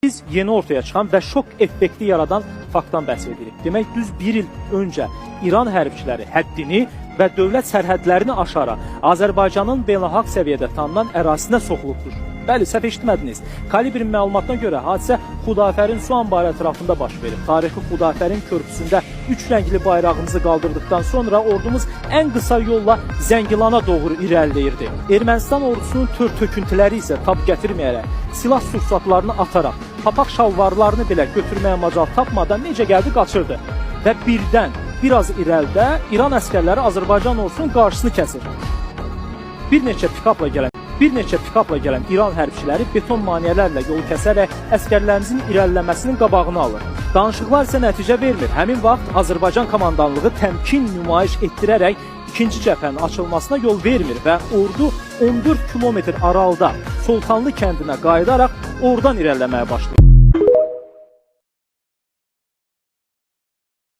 Biz yeni ortaya çıxan və şok effekti yaradan faktdan bəhs edirik. Demək, düz bir il öncə İran hərbçiləri həddini və dövlət sərhədlərini aşaraq Azərbaycanın beynəlxalq səviyyədə tanınan ərazisinə soxulubdur. Bəli, səhv eşitmədiniz. Kalibrin məlumatına görə hadisə Xudafərin su anbarı ətrafında baş verib. Tarixi Xudafərin körpüsündə 3 rəngli bayrağımızı qaldırdıqdan sonra ordumuz ən qısa yolla Zəngilana doğru irəliləyirdi. Ermənistan ordusunun tör-töküntüləri isə tab gətirməyərək, silah sursatlarını ataraq, papaq şalvarlarını belə götürməyə macal tapmadan necə gəldi qaçırdı. Və birdən, biraz irəlidə İran əskərləri Azərbaycan ordusunun qarşısını kəsir. Bir neçə pikapla gələn İran hərbçiləri beton maneələrlə yolu kəsərək əskərlərimizin irəliləməsinin qabağını alır. Danışıqlar isə nəticə vermir. Həmin vaxt Azərbaycan komandanlığı təmkin nümayiş etdirərək ikinci cəbhənin açılmasına yol vermir və ordu 14 kilometr aralıda Sultanlı kəndinə qayıdaraq oradan irəliləməyə başlayır.